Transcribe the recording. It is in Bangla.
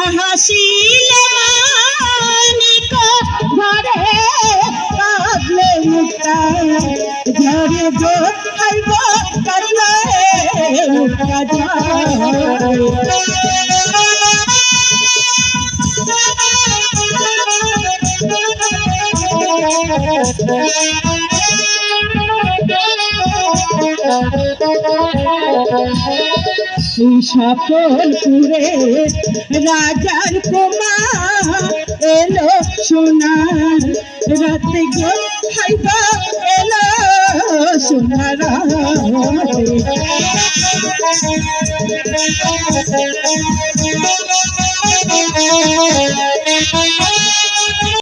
হাসিলে মানিক ঘরে কাঁদলে মুক্তা ঝরে গো আইব কারলে মুক্তা সকলপুরে রাজার কুমার এলো সোনার রাতে গো খাইবা এলো সোনার